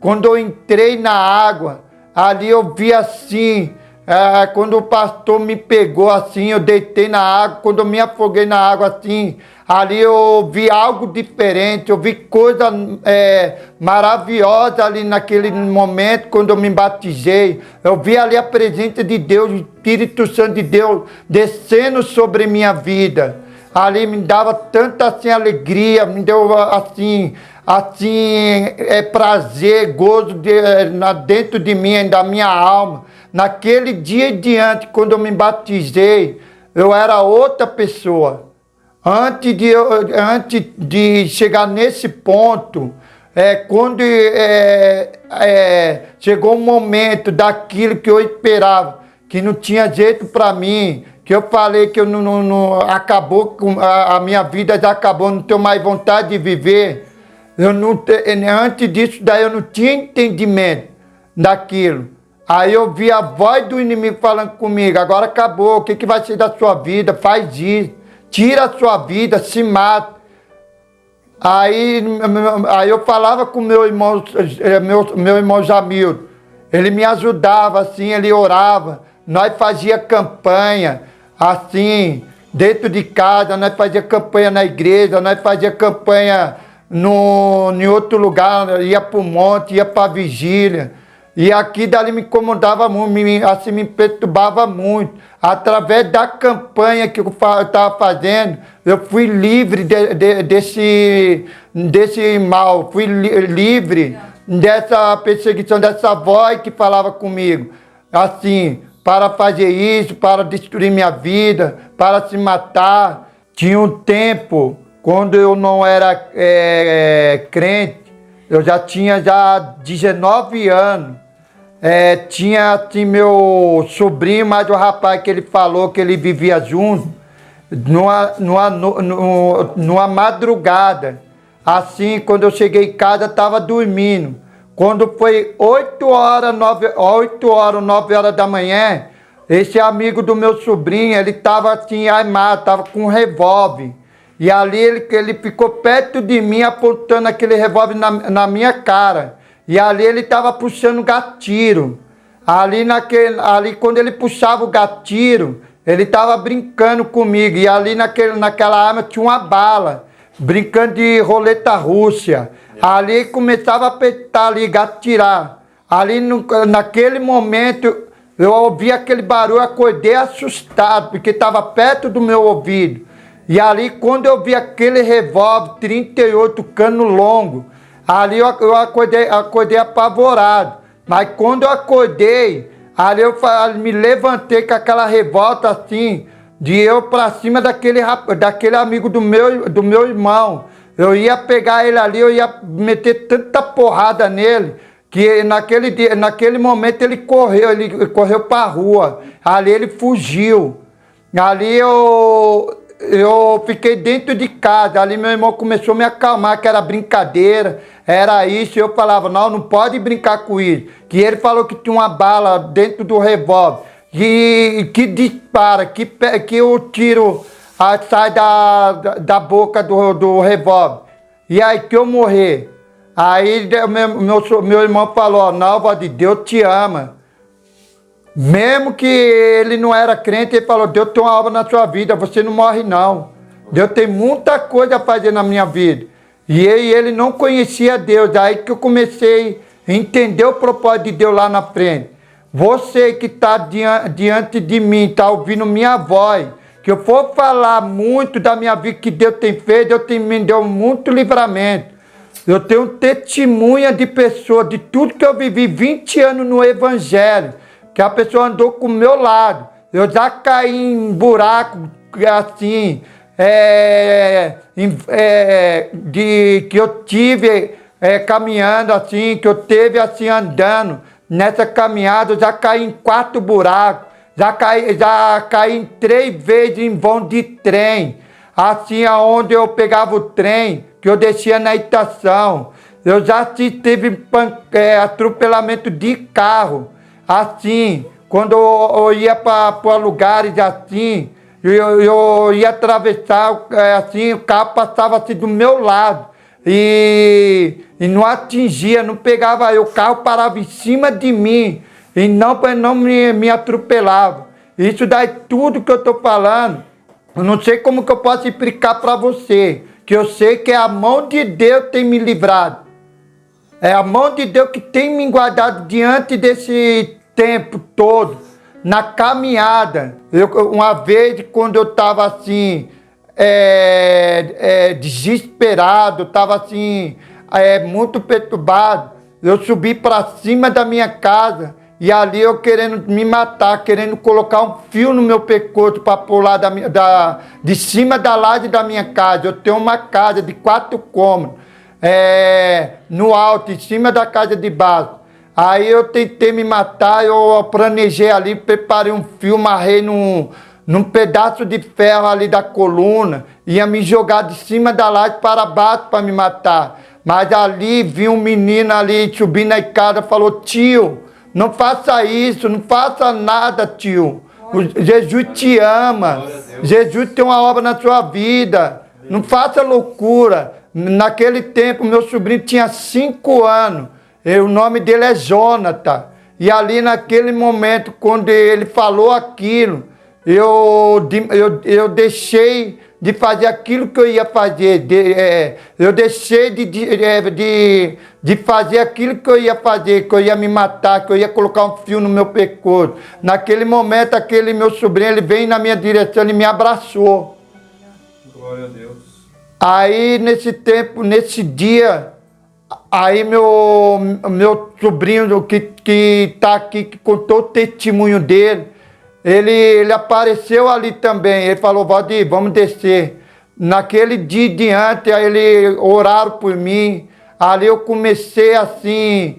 quando eu entrei na água, ali eu vi assim, quando o pastor me pegou assim, eu deitei na água, quando eu me afoguei na água assim, ali eu vi algo diferente, eu vi coisa maravilhosa ali naquele momento, quando eu me batizei. Eu vi ali a presença de Deus, o Espírito Santo de Deus descendo sobre minha vida. Ali me dava tanta assim alegria, me deu assim prazer, gozo dentro de mim, da minha alma. Naquele dia em diante, quando eu me batizei, eu era outra pessoa. Antes de chegar nesse ponto, quando chegou um momento daquilo que eu esperava, que não tinha jeito para mim, que eu falei que eu não acabou, a minha vida já acabou, não tenho mais vontade de viver. Antes disso, daí eu não tinha entendimento daquilo. Aí eu vi a voz do inimigo falando comigo, agora acabou, o que vai ser da sua vida? Faz isso. Tira a sua vida, se mata. Aí eu falava com meu irmão Jamildo. Ele me ajudava, assim, ele orava. Nós fazia campanha, assim, dentro de casa. Nós fazia campanha na igreja, nós fazia campanha em outro lugar. Ia para o monte, ia para a vigília. E aqui dali me incomodava muito, assim, me perturbava muito. Através da campanha que eu estava fazendo, eu fui livre desse mal, fui livre dessa perseguição, dessa voz que falava comigo. Assim, para fazer isso, para destruir minha vida, para se matar. Tinha um tempo, quando eu não era crente, eu já tinha 19 anos. Tinha assim meu sobrinho, mas o rapaz que ele falou que ele vivia junto, numa madrugada. Assim, quando eu cheguei em casa, estava dormindo. Quando foi 8 horas, 9 horas da manhã, esse amigo do meu sobrinho, ele estava assim armado, estava com um revólver. E ali ele ficou perto de mim, apontando aquele revólver na minha cara. E ali ele estava puxando gatilho. Ali quando ele puxava o gatilho, ele estava brincando comigo. E ali naquela arma tinha uma bala, brincando de roleta russa. Ali começava a apertar ali, gatirar. Ali naquele momento eu ouvi aquele barulho, acordei assustado, porque estava perto do meu ouvido. E ali quando eu vi aquele revólver 38 cano longo, ali eu acordei apavorado. Mas quando eu acordei, ali eu me levantei com aquela revolta assim, de eu pra cima daquele amigo do meu irmão. Eu ia pegar ele ali, eu ia meter tanta porrada nele, que naquele momento ele correu pra rua. Ali ele fugiu. Ali eu fiquei dentro de casa. Ali meu irmão começou a me acalmar, que era brincadeira, era isso. E eu falava, não pode brincar com isso. Que ele falou que tinha uma bala dentro do revólver, que dispara, que o tiro sai da boca do revólver. E aí que eu morrer. Aí meu irmão falou, não, Valdir, Deus te ama. Mesmo que ele não era crente, ele falou, Deus tem uma obra na sua vida, você não morre não. Deus tem muita coisa a fazer na minha vida. E ele não conhecia Deus, aí que eu comecei a entender o propósito de Deus lá na frente. Você que está diante de mim, está ouvindo minha voz, que eu for falar muito da minha vida que Deus tem feito, me deu muito livramento. Eu tenho testemunha de pessoas, de tudo que eu vivi, 20 anos no Evangelho, que a pessoa andou com o meu lado. Eu já caí em buraco, assim, que eu tive caminhando assim, que eu teve assim andando. Nessa caminhada eu já caí em 4 buracos, já caí em 3 vezes em vão de trem. Assim, aonde eu pegava o trem, que eu descia na estação. Eu já tive atropelamento de carro. Assim, quando eu ia para lugares assim, eu ia atravessar, assim, o carro passava assim do meu lado e não atingia, não pegava eu, o carro parava em cima de mim e não me atropelava. Isso daí tudo que eu estou falando, eu não sei como que eu posso explicar para você, que eu sei que é a mão de Deus que tem me livrado. É a mão de Deus que tem me guardado diante desse tempo todo, na caminhada. Uma vez, quando eu estava assim, desesperado, estava assim, muito perturbado, eu subi para cima da minha casa e ali eu querendo me matar, querendo colocar um fio no meu pescoço para pular de cima da laje da minha casa. Eu tenho uma casa de 4 cômodos, no alto, em cima da casa de baixo. Aí eu tentei me matar, eu planejei ali, preparei um fio, amarrei num pedaço de ferro ali da coluna, ia me jogar de cima da laje para baixo para me matar. Mas ali vi um menino ali subindo na escada, falou, tio, não faça isso, não faça nada, tio. Jesus te ama, Jesus tem uma obra na sua vida, não faça loucura. Naquele tempo, meu sobrinho tinha 5 anos, o nome dele é Jonathan. E ali naquele momento, quando ele falou aquilo, eu deixei de fazer aquilo que eu ia fazer. Eu deixei de fazer aquilo que eu ia fazer, que eu ia me matar, que eu ia colocar um fio no meu pescoço. Naquele momento, aquele meu sobrinho, ele veio na minha direção e me abraçou. Glória a Deus. Aí, nesse tempo, nesse dia, aí meu sobrinho que tá aqui, que contou o testemunho dele, ele apareceu ali também. Ele falou: Valdir, vamos descer. Naquele dia diante, aí ele oraram por mim. Ali eu comecei assim,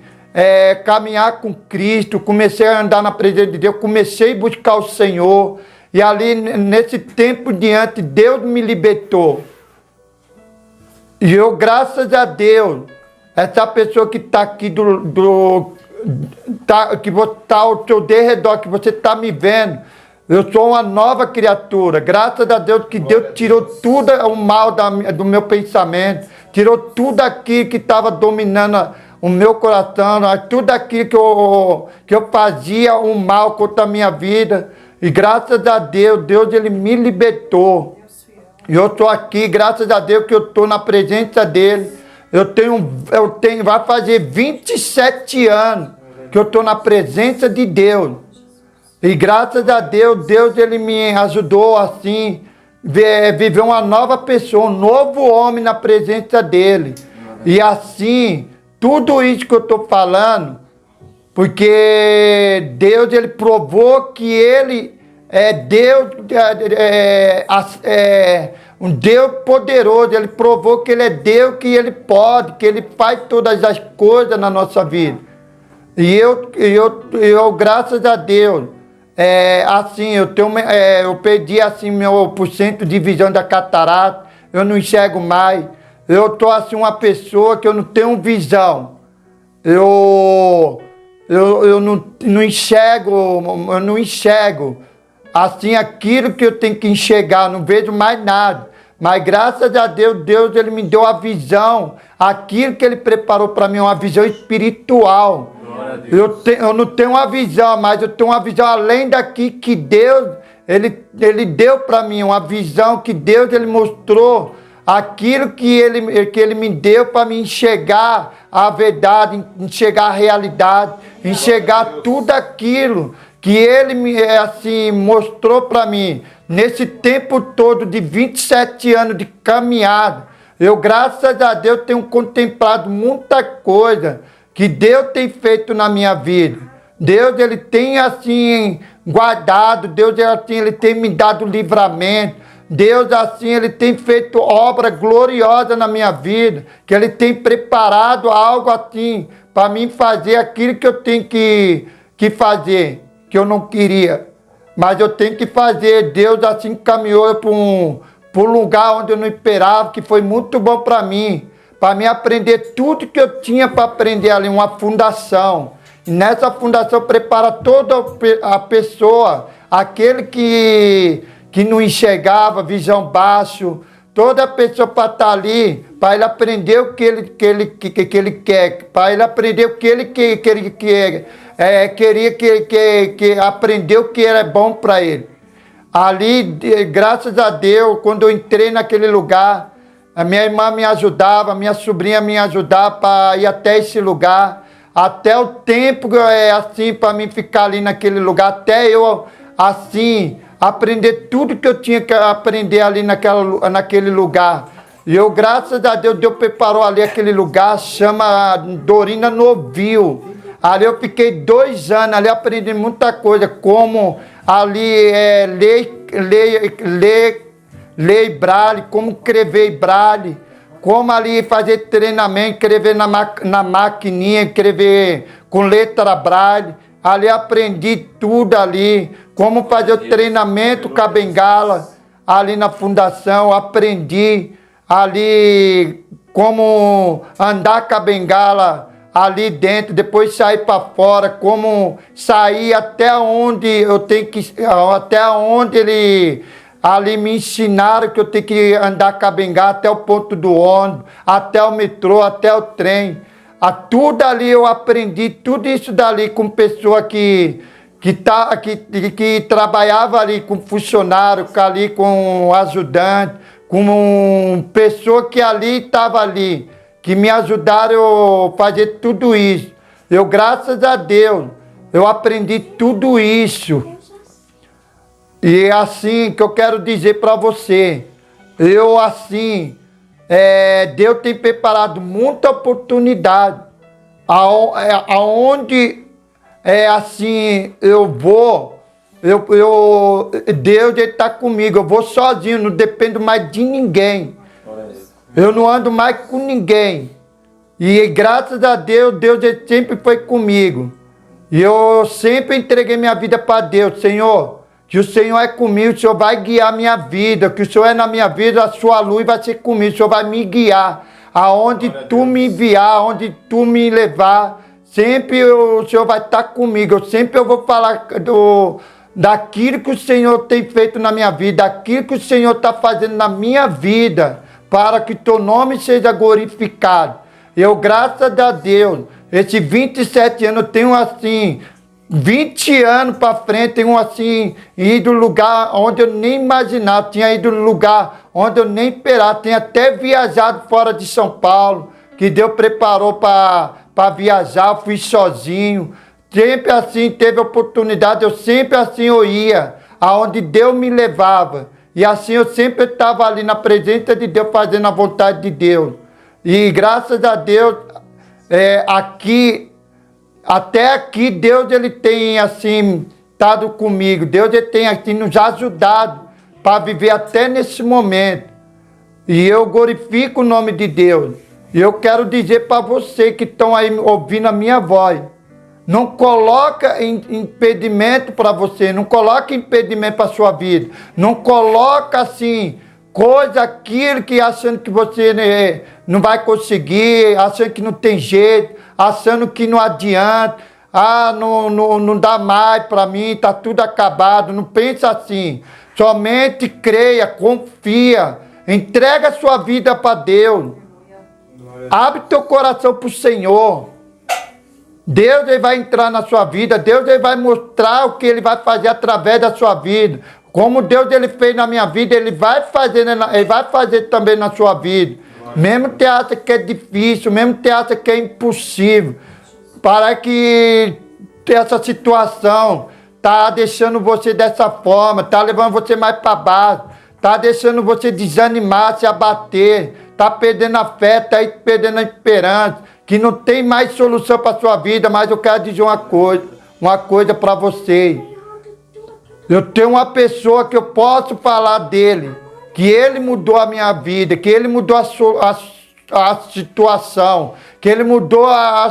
caminhar com Cristo, comecei a andar na presença de Deus, comecei a buscar o Senhor. E ali, nesse tempo diante, Deus me libertou. E eu, graças a Deus, essa pessoa que está aqui que está ao seu derredor, que você está me vendo, eu sou uma nova criatura. Graças a Deus que Deus tirou tudo o mal do meu pensamento, tirou tudo aquilo que estava dominando o meu coração, tudo aquilo que eu fazia o mal contra a minha vida. E graças a Deus, Ele me libertou. E eu estou aqui, graças a Deus, que eu estou na presença dele. Vai fazer 27 anos que eu estou na presença de Deus. E graças a Deus, ele me ajudou assim, viver uma nova pessoa, um novo homem na presença dele. E assim, tudo isso que eu estou falando, porque Deus, ele provou que ele é Deus, um Deus poderoso. Ele provou que ele é Deus, que ele pode, que ele faz todas as coisas na nossa vida. E eu graças a Deus, assim, eu perdi assim meu porcento de visão da catarata, eu não enxergo mais. Eu tô assim uma pessoa que eu não tenho visão. Eu não enxergo assim aquilo que eu tenho que enxergar, não vejo mais nada. Mas graças a Deus, ele me deu a visão, aquilo que ele preparou para mim, uma visão espiritual. Eu não tenho uma visão, mas eu tenho uma visão além daqui que Deus, ele deu para mim, uma visão que Deus, ele mostrou, aquilo que ele me deu para me enxergar a verdade, enxergar a realidade, enxergar tudo aquilo que ele me assim mostrou para mim nesse tempo todo de 27 anos de caminhada. Eu, graças a Deus, tenho contemplado muita coisa que Deus tem feito na minha vida. Deus, ele tem assim guardado, Deus, assim, ele tem me dado livramento. Deus, assim, ele tem feito obra gloriosa na minha vida, que ele tem preparado algo assim para mim fazer aquilo que eu tenho que fazer, que eu não queria, mas eu tenho que fazer. Deus assim caminhou eu para um lugar onde eu não esperava, que foi muito bom para mim aprender tudo que eu tinha para aprender ali, uma fundação. E nessa fundação prepara toda a pessoa, aquele que não enxergava, visão baixa, toda a pessoa para estar ali, para ele aprender o que ele quer, para ele aprender o que ele quer. Queria que aprendeu o que era bom para ele. Ali, graças a Deus, quando eu entrei naquele lugar, a minha irmã me ajudava, a minha sobrinha me ajudava para ir até esse lugar, até o tempo assim para mim ficar ali naquele lugar, até eu assim aprender tudo que eu tinha que aprender ali naquele lugar. E eu, graças a Deus, Deus preparou ali aquele lugar, chama Dorina Novil. Ali eu fiquei 2 anos, ali aprendi muita coisa, como ali ler Braille, como escrever Braille, como ali fazer treinamento, escrever na maquininha, escrever com letra Braille. Ali aprendi tudo ali, como fazer o treinamento com a bengala, ali na fundação, aprendi ali como andar com a bengala ali dentro, depois sair para fora, como sair até onde eu tenho que, até onde ali me ensinaram que eu tenho que andar com a bengala, até o ponto do ônibus, até o metrô, até o trem. Tudo ali eu aprendi, tudo isso dali com pessoa que trabalhava ali com funcionário, ali com ajudante, com pessoa que estava ali, que me ajudaram a fazer tudo isso. Eu, graças a Deus, eu aprendi tudo isso. E é assim que eu quero dizer para você, Deus tem preparado muita oportunidade, aonde eu vou, Deus está comigo, eu vou sozinho, não dependo mais de ninguém, eu não ando mais com ninguém, e graças a Deus, Deus sempre foi comigo, e eu sempre entreguei minha vida para Deus. Senhor, que o Senhor é comigo, o Senhor vai guiar minha vida, que o Senhor é na minha vida, a sua luz vai ser comigo, o Senhor vai me guiar, aonde tu me enviar, aonde tu me levar, sempre o Senhor vai estar comigo, sempre eu vou falar daquilo que o Senhor tem feito na minha vida, daquilo que o Senhor está fazendo na minha vida, para que teu nome seja glorificado. Eu, graças a Deus, esses 27 anos, eu tenho assim, 20 anos para frente, tenho assim, ido no lugar onde eu nem imaginava, tinha ido no lugar onde eu nem esperava, tenho até viajado fora de São Paulo, que Deus preparou para viajar, eu fui sozinho, sempre assim, teve oportunidade, eu sempre assim eu ia, aonde Deus me levava, e assim eu sempre estava ali na presença de Deus, fazendo a vontade de Deus, e graças a Deus, até aqui, Deus ele tem assim estado comigo, Deus ele tem assim nos ajudado para viver até nesse momento. E eu glorifico o nome de Deus. E eu quero dizer para você que estão aí ouvindo a minha voz, não coloca impedimento para você, não coloca impedimento para a sua vida, não coloca assim aquilo que achando que você não vai conseguir, achando que não tem jeito, achando que não adianta, não dá mais para mim, está tudo acabado. Não pensa assim, somente creia, confia, entrega a sua vida para Deus, abre teu coração para o Senhor. Deus ele vai entrar na sua vida, Deus ele vai mostrar o que ele vai fazer através da sua vida. Como Deus ele fez na minha vida, ele vai fazer também na sua vida. Mesmo que acha que é difícil, mesmo que acha que é impossível, para que essa situação está deixando você dessa forma, está levando você mais para baixo, está deixando você desanimar, se abater, está perdendo a fé, está perdendo a esperança, que não tem mais solução para a sua vida. Mas eu quero dizer uma coisa para você. Eu tenho uma pessoa que eu posso falar dele, que ele mudou a minha vida, que ele mudou a situação, que ele mudou a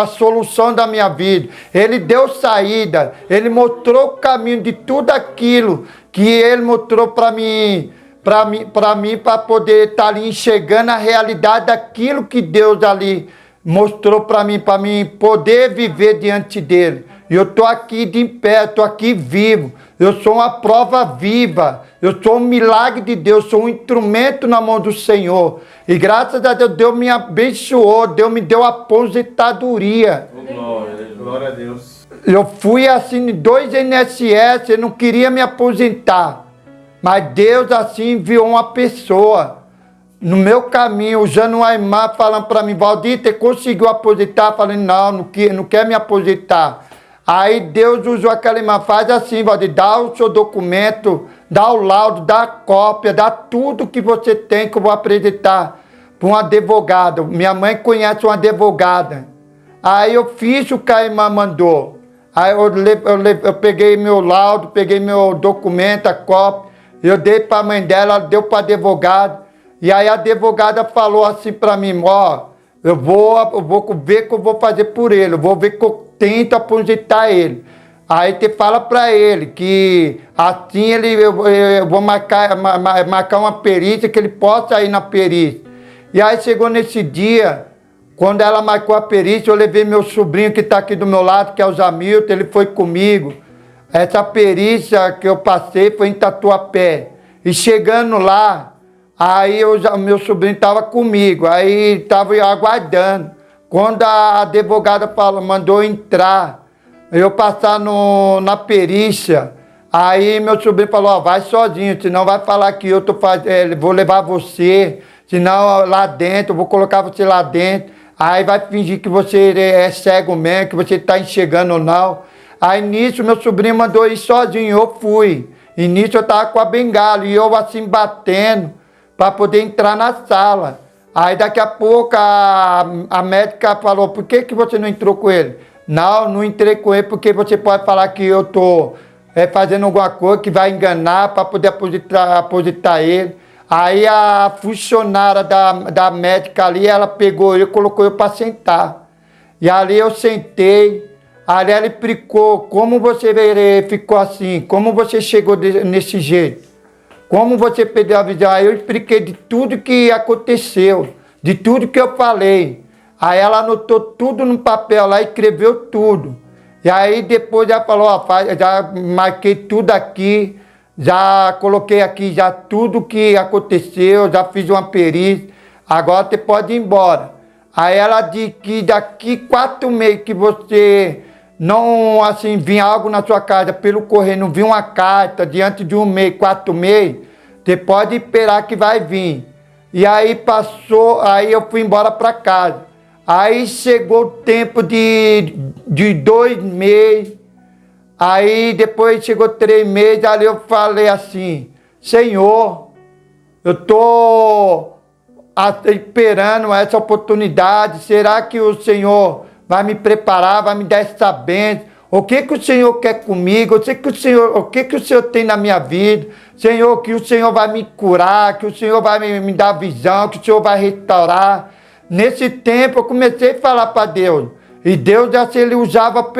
solução da minha vida. Ele deu saída, ele mostrou o caminho de tudo aquilo que ele mostrou para mim, para poder estar ali enxergando a realidade daquilo que Deus ali mostrou para mim poder viver diante dele. E eu estou aqui de pé, estou aqui vivo. Eu sou uma prova viva. Eu sou um milagre de Deus, sou um instrumento na mão do Senhor. E graças a Deus, Deus me abençoou, Deus me deu aposentadoria. Glória a Deus. Eu fui assim, 2 INSS, eu não queria me aposentar. Mas Deus assim enviou uma pessoa no meu caminho, usando um Aimar, falando para mim: Valdir, você conseguiu aposentar? Falei: não quer me aposentar. Aí Deus usou aquela irmã: faz assim, Valdir, dá o seu documento, dá o laudo, dá a cópia, dá tudo que você tem, que eu vou apresentar para um advogado. Minha mãe conhece uma advogada. Aí eu fiz o que a irmã mandou. Aí eu peguei meu laudo, peguei meu documento, a cópia, eu dei para a mãe dela, ela deu para o advogado. E aí a advogada falou assim para mim: ó, eu vou ver o que eu vou fazer por ele, eu vou ver que eu tento aposentar ele. Aí você fala para ele que assim eu vou marcar uma perícia, que ele possa ir na perícia. E aí chegou nesse dia, quando ela marcou a perícia, eu levei meu sobrinho que está aqui do meu lado, que é o Zamilton, ele foi comigo. Essa perícia que eu passei foi em Tatuapé. E chegando lá, aí meu sobrinho estava comigo, aí estava aguardando. Quando a advogada mandou entrar, eu passar na perícia, Aí meu sobrinho falou, ó, vai sozinho, senão vai falar que eu vou levar você, senão lá dentro, eu vou colocar você lá dentro. Aí vai fingir que você é cego mesmo, que você está enxergando ou não. Aí nisso meu sobrinho mandou ir sozinho, eu fui. E nisso eu tava com a bengala e eu assim batendo para poder entrar na sala. Aí daqui a pouco a médica falou, por que você não entrou com ele? Não entrei com ele porque você pode falar que eu tô fazendo alguma coisa que vai enganar para poder aposentar ele. Aí a funcionária da médica ali, ela pegou eu e colocou eu para sentar. E ali eu sentei, ali ela explicou como você ficou assim, como você chegou nesse jeito, como você perdeu a visão. Aí eu expliquei de tudo que aconteceu, de tudo que eu falei. Aí ela anotou tudo no papel lá, escreveu tudo. E aí depois ela falou, ó, já marquei tudo aqui, já coloquei aqui já tudo que aconteceu, já fiz uma perícia, agora você pode ir embora. Aí ela disse que daqui 4 meses que você não, assim, vir algo na sua casa pelo correio, não vir uma carta diante de 1 mês, 4 meses, você pode esperar que vai vir. E aí passou, aí eu fui embora para casa. Aí chegou o tempo de 2 meses, aí depois chegou 3 meses, ali eu falei assim, Senhor, eu estou esperando essa oportunidade, será que o Senhor vai me preparar, vai me dar essa bênção? O que o Senhor quer comigo? O que o Senhor tem na minha vida? Senhor, que o Senhor vai me curar, que o Senhor vai me dar visão, que o Senhor vai restaurar. Nesse tempo eu comecei a falar para Deus. E Deus, assim, ele usava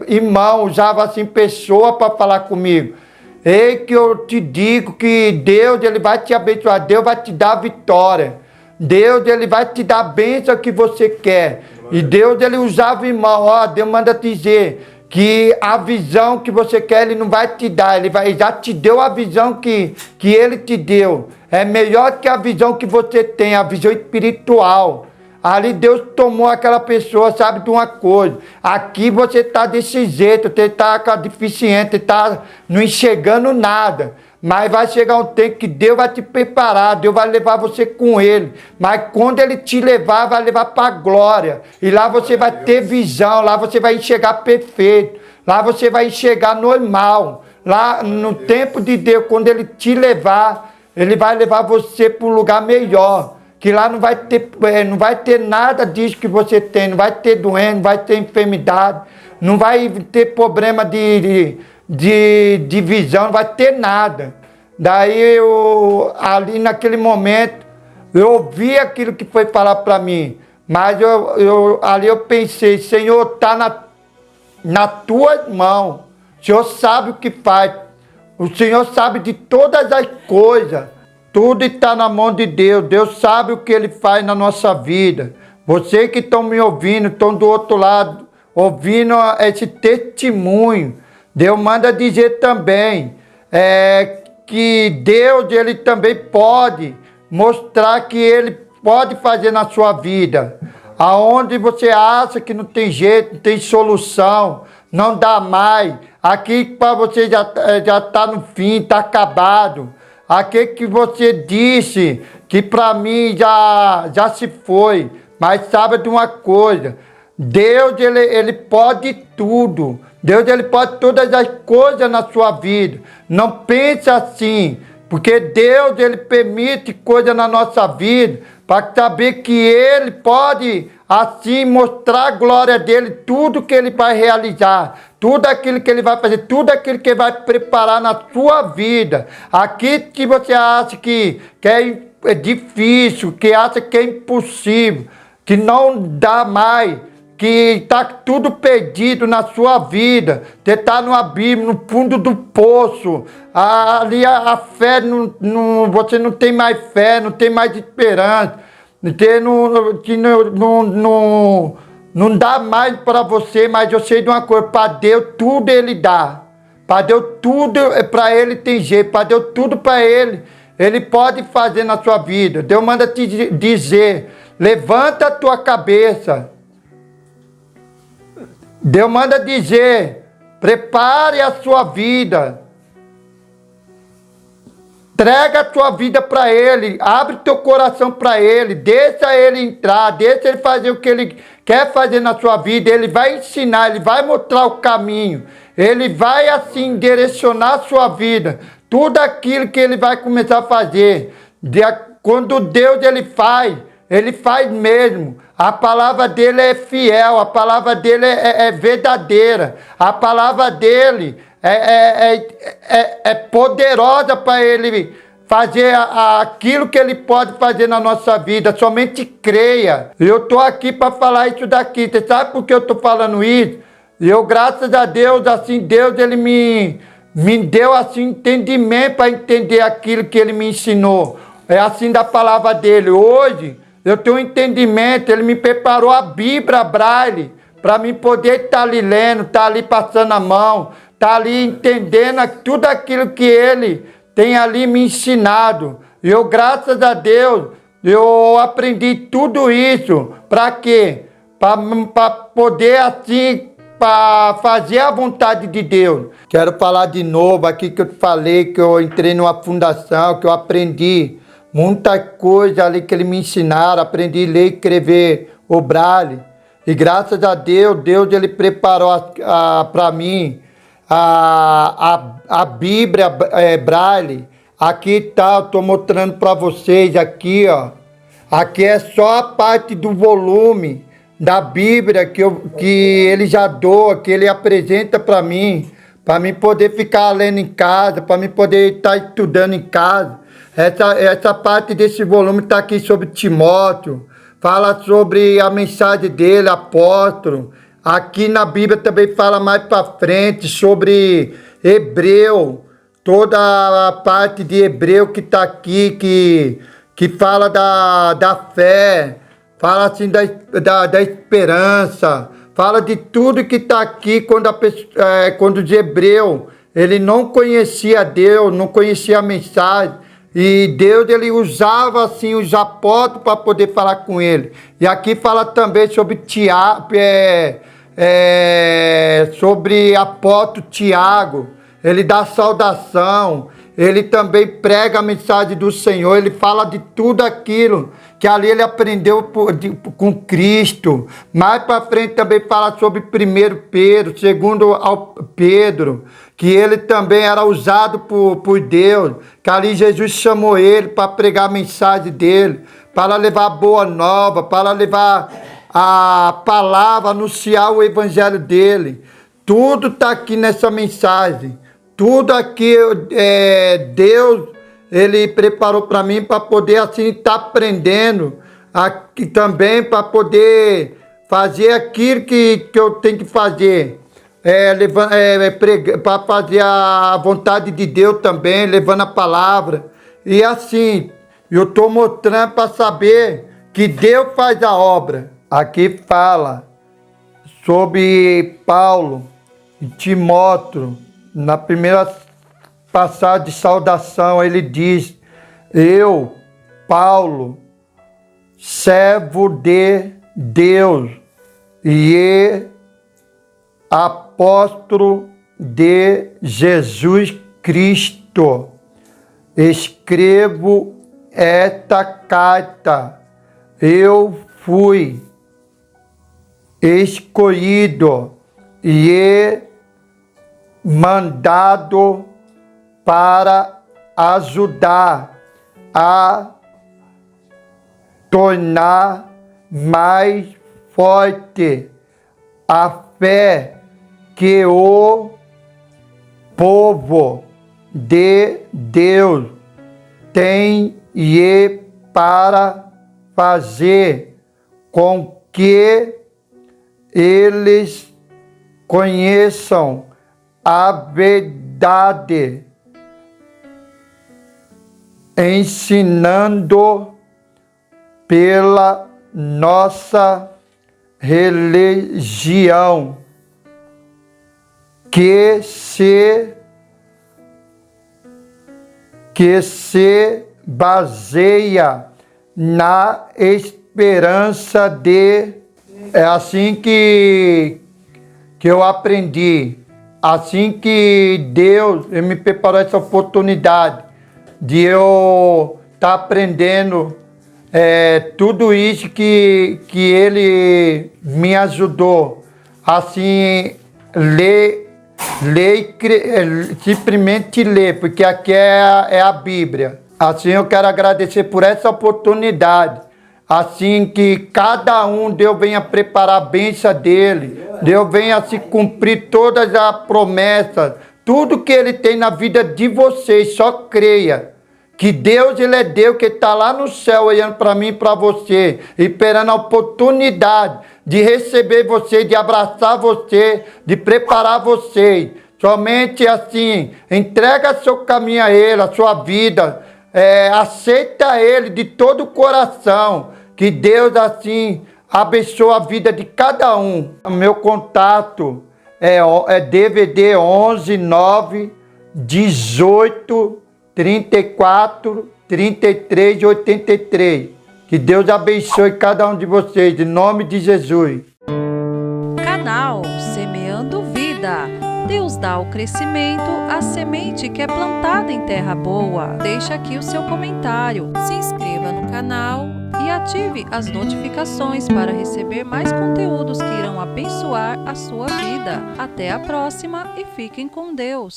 irmão, usava assim pessoa para falar comigo. Ei, que eu te digo que Deus, ele vai te abençoar, Deus vai te dar vitória. Deus, ele vai te dar a bênção que você quer. E Deus, ele usava o irmão, ó, Deus manda dizer que a visão que você quer, ele não vai te dar, ele já te deu a visão que ele te deu. É melhor que a visão que você tem, a visão espiritual. Ali Deus tomou aquela pessoa, sabe de uma coisa. Aqui você está desse jeito, você está deficiente, está não enxergando nada. Mas vai chegar um tempo que Deus vai te preparar, Deus vai levar você com Ele. Mas quando Ele te levar, vai levar para a glória. E lá você vai ter visão, lá você vai enxergar perfeito. Lá você vai enxergar normal. Lá no tempo de Deus, quando Ele te levar, Ele vai levar você para um lugar melhor. Que lá não vai ter nada disso que você tem, não vai ter doença, não vai ter enfermidade, não vai ter problema de visão, não vai ter nada. Daí ali naquele momento, eu ouvi aquilo que foi falar para mim, mas ali eu pensei, Senhor, está na tua mão, o Senhor sabe o que faz, o Senhor sabe de todas as coisas. Tudo está na mão de Deus. Deus sabe o que Ele faz na nossa vida. Vocês que estão me ouvindo, estão do outro lado, ouvindo esse testemunho. Deus manda dizer também que Deus, Ele também pode mostrar que Ele pode fazer na sua vida. Aonde você acha que não tem jeito, não tem solução, não dá mais. Aqui para você já está no fim, está acabado. Aquele que você disse que para mim já se foi, mas sabe de uma coisa, Deus ele pode tudo, Deus ele pode todas as coisas na sua vida, não pense assim, porque Deus ele permite coisas na nossa vida, para saber que Ele pode assim mostrar a glória dEle, tudo que Ele vai realizar, tudo aquilo que Ele vai fazer, tudo aquilo que Ele vai preparar na sua vida. Aquilo que você acha que é difícil, que acha que é impossível, que não dá mais, que está tudo perdido na sua vida, você está no abismo, no fundo do poço, ali a fé, você não tem mais fé, não tem mais esperança, não dá mais para você, mas eu sei de uma coisa, para Deus tudo Ele dá, para Deus tudo, para Ele tem jeito, para Deus tudo para Ele pode fazer na sua vida. Deus manda te dizer, levanta a tua cabeça. Deus manda dizer Prepare a sua vida. Entrega a tua vida para Ele, abre teu coração para Ele, deixa Ele entrar, deixa Ele fazer o que Ele quer fazer na sua vida. Ele vai ensinar, Ele vai mostrar o caminho, Ele vai assim direcionar a sua vida, tudo aquilo que Ele vai começar a fazer. Quando Deus Ele faz mesmo. A palavra dele é fiel, a palavra dele é verdadeira, a palavra dele é poderosa para Ele fazer aquilo que Ele pode fazer na nossa vida. Somente creia. Eu estou aqui para falar isso daqui. Você sabe por que eu estou falando isso? Eu, graças a Deus, assim, Deus Ele me deu assim entendimento para entender aquilo que Ele me ensinou. É assim da palavra dele. Hoje eu tenho um entendimento. Ele me preparou a Bíblia Braille para mim poder estar ali lendo, estar ali passando a mão, estar ali entendendo tudo aquilo que Ele tem ali me ensinado. Eu, graças a Deus, eu aprendi tudo isso. Para quê? Para poder assim, para fazer a vontade de Deus. Quero falar de novo aqui que eu te falei, que eu entrei numa fundação, que eu aprendi muita coisa ali que eles me ensinaram, aprendi a ler e escrever o Braille. E graças a Deus, Deus Ele preparou para mim a Bíblia Braille. Aqui tá, eu estou mostrando para vocês aqui, ó. Aqui é só a parte do volume da Bíblia que ele já doa, que ele apresenta para mim poder ficar lendo em casa, para mim poder estar estudando em casa. Essa parte desse volume está aqui sobre Timóteo, fala sobre a mensagem dele, apóstolo. Aqui na Bíblia também fala mais para frente sobre Hebreu, toda a parte de Hebreu que está aqui, que fala da fé, fala assim da esperança, fala de tudo que está aqui quando os hebreus, ele não conhecia Deus, não conhecia a mensagem. E Deus, Ele usava assim os apóstolos para poder falar com ele. E aqui fala também sobre sobre apóstolo Tiago. Ele dá saudação. Ele também prega a mensagem do Senhor. Ele fala de tudo aquilo que ali ele aprendeu com Cristo. Mais para frente também fala sobre 1 Pedro, 2 Pedro, que ele também era usado por Deus, que ali Jesus chamou ele para pregar a mensagem dele, para levar a boa nova, para levar a palavra, anunciar o evangelho dele. Tudo está aqui nessa mensagem. Tudo aqui Deus, Ele preparou para mim para poder assim estar aprendendo aqui também, para poder fazer aquilo que eu tenho que fazer. Para fazer a vontade de Deus também, levando a palavra. E assim, eu estou mostrando para saber que Deus faz a obra. Aqui fala sobre Paulo e Timóteo. Na primeira passagem de saudação, ele diz: eu, Paulo, servo de Deus e apóstolo de Jesus Cristo, escrevo esta carta. Eu fui escolhido e mandado para ajudar a tornar mais forte a fé que o povo de Deus tem e para fazer com que eles conheçam a verdade, ensinando pela nossa religião, que se baseia na esperança de... É assim que eu aprendi. assim que Deus me preparou essa oportunidade de eu estar aprendendo tudo isso que Ele me ajudou, assim, simplesmente ler, porque aqui é a Bíblia. Assim, eu quero agradecer por essa oportunidade. Assim que cada um, Deus venha preparar a bênção dele, Deus venha se cumprir todas as promessas, tudo que Ele tem na vida de vocês, só creia. Que Deus, Ele é Deus que está lá no céu olhando para mim e para você, esperando a oportunidade de receber você, de abraçar você, de preparar você. Somente assim, entrega seu caminho a Ele, a sua vida, aceita Ele de todo o coração, que Deus assim abençoe a vida de cada um. O meu contato é DVD 11 9 18 34 33 83. Que Deus abençoe cada um de vocês, em nome de Jesus. Canal Semeando Vida. Deus dá o crescimento à semente que é plantada em terra boa. Deixa aqui o seu comentário, se inscreva no canal e ative as notificações para receber mais conteúdos que irão abençoar a sua vida. Até a próxima e fiquem com Deus.